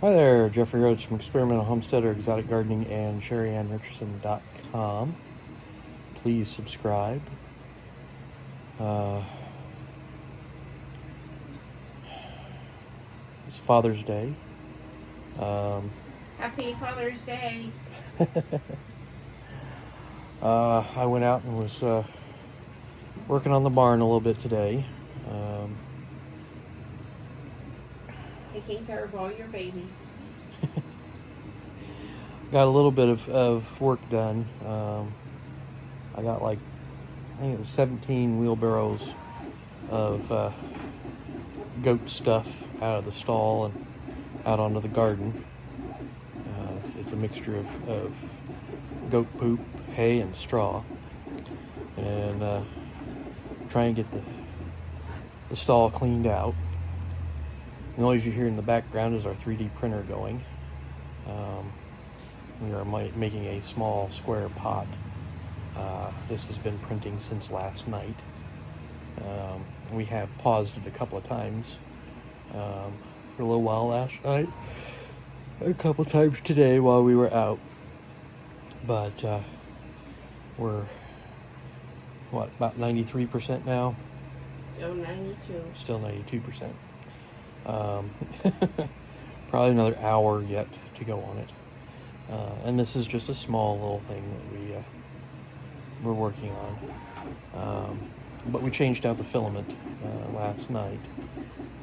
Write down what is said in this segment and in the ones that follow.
Hi there, Jeffrey Rhoades from Experimental Homesteader, Exotic Gardening, and Richcherson.com. Please subscribe. It's Father's Day. Happy Father's Day. I went out and was working on the barn a little bit today. Taking care of all your babies. Got a little bit of work done. I got I think it was 17 wheelbarrows of goat stuff out of the stall and out onto the garden. It's a mixture of goat poop, hay, and straw. And try and get the stall cleaned out. The noise you hear in the background is our 3D printer going. We are making a small square pot. This has been printing since last night. We have paused it a couple of times for a little while last night, a couple times today while we were out. But we're, about 93% now? Still 92. Still 92%. Probably another hour yet to go on it. And this is just a small little thing that we're working on. But we changed out the filament last night.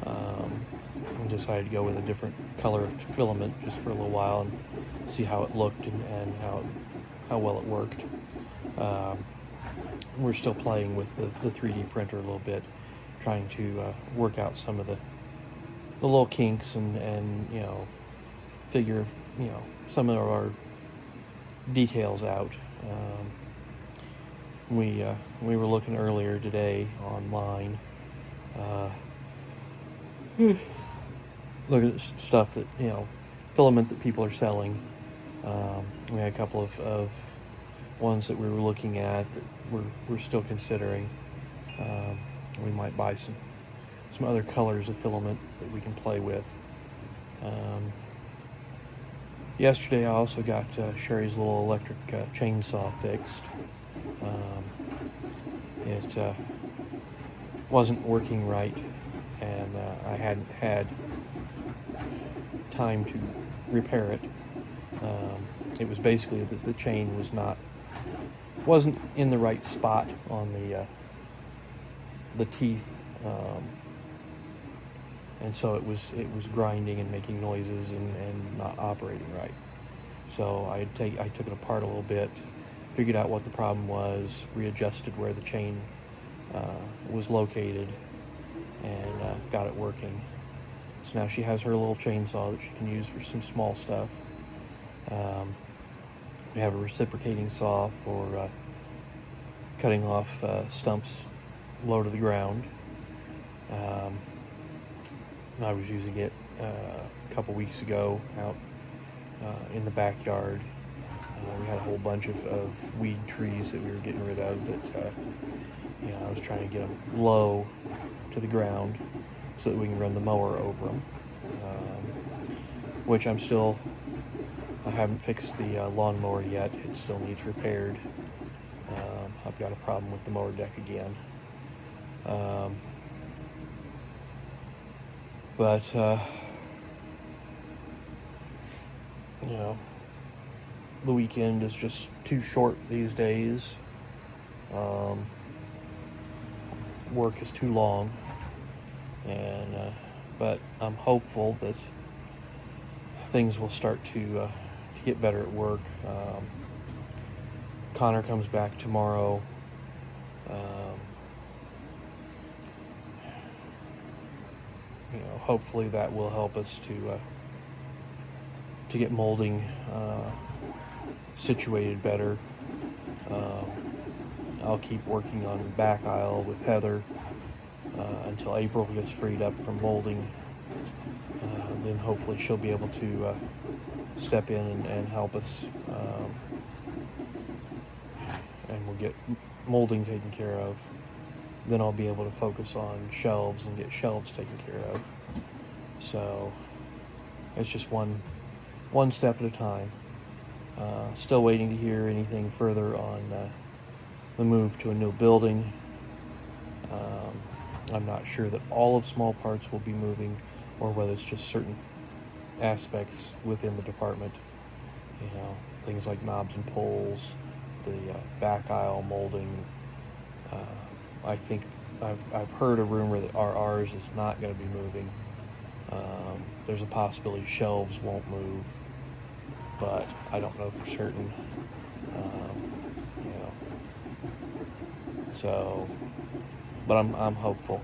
And decided to go with a different color of filament just for a little while and see how it looked and how well it worked. We're still playing with the 3D printer a little bit, trying to work out some of the little kinks and figure some of our details out. We were looking earlier today online, looking at stuff that filament that people are selling. We had a couple of ones that we were looking at that we're still considering. We might buy some other colors of filament that we can play with. Yesterday I also got Sheri's little electric chainsaw fixed. It wasn't working right, and I hadn't had time to repair it. It was basically that the chain wasn't in the right spot on the teeth. And so it was grinding and making noises and not operating right. So I took it apart a little bit, figured out what the problem was, readjusted where the chain was located, and got it working. So now she has her little chainsaw that she can use for some small stuff. We have a reciprocating saw for cutting off stumps low to the ground. I was using it a couple weeks ago out in the backyard. We had a whole bunch of weed trees that we were getting rid of that I was trying to get them low to the ground so that we can run the mower over them, which I haven't fixed the lawnmower yet. It still needs repaired. I've got a problem with the mower deck again. But the weekend is just too short these days. Work is too long, and but I'm hopeful that things will start to get better at work. Connor comes back tomorrow. Hopefully that will help us to get molding situated better. I'll keep working on the back aisle with Heather until April gets freed up from molding. Then hopefully she'll be able to step in and help us, and we'll get molding taken care of. Then I'll be able to focus on shelves and get shelves taken care of. So it's just one step at a time. Still waiting to hear anything further on the move to a new building. I'm not sure that all of Small Parts will be moving, or whether it's just certain aspects within the department. Things like knobs and pulls, the back aisle molding. I think I've heard a rumor that ours is not going to be moving. There's a possibility shelves won't move, but I don't know for certain. But I'm hopeful,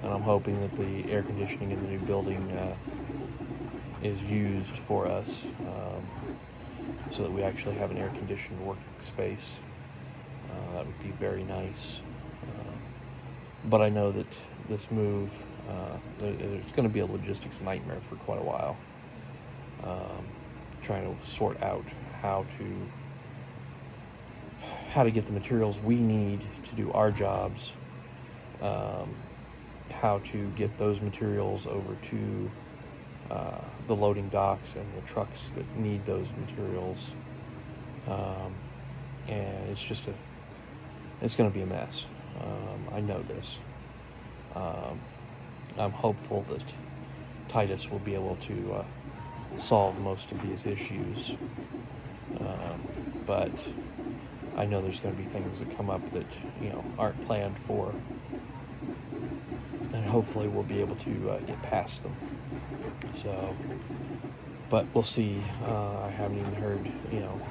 and I'm hoping that the air conditioning in the new building is used for us, so that we actually have an air conditioned working space. That would be very nice. But I know that this move, it's going to be a logistics nightmare for quite a while. Trying to sort out how to get the materials we need to do our jobs, how to get those materials over to the loading docks and the trucks that need those materials, and it's going to be a mess. I know this. I'm hopeful that Titus will be able to solve most of these issues, but I know there's going to be things that come up that aren't planned for, and hopefully we'll be able to get past them. So, but we'll see. I haven't even heard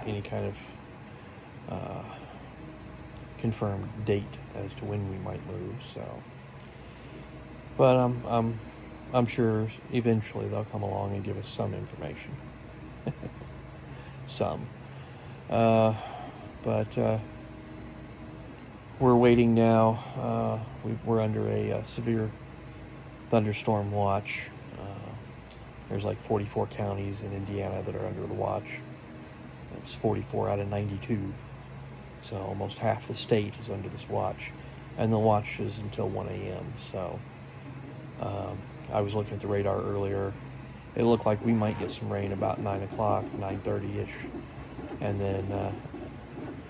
any kind of confirmed date as to when we might move. So, but I'm sure eventually they'll come along and give us some information. Some. But we're waiting now. We're under a severe thunderstorm watch. There's like 44 counties in Indiana that are under the watch. It's 44 out of 92. So almost half the state is under this watch. And the watch is until 1 a.m. So I was looking at the radar earlier. It looked like we might get some rain about 9 o'clock, 9:30-ish. And then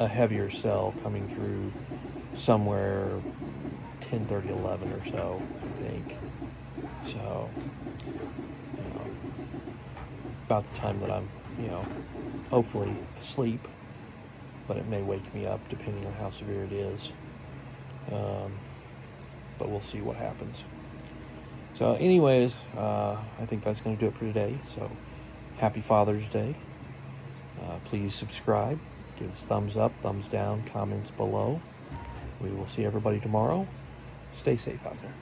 a heavier cell coming through somewhere 10:30, 11 or so, I think. So, about the time that I'm, hopefully asleep, but it may wake me up depending on how severe it is. But we'll see what happens. So anyways, I think that's going to do it for today. So happy Father's Day. Please subscribe, give us thumbs up, thumbs down, comments below. We will see everybody tomorrow. Stay safe out there.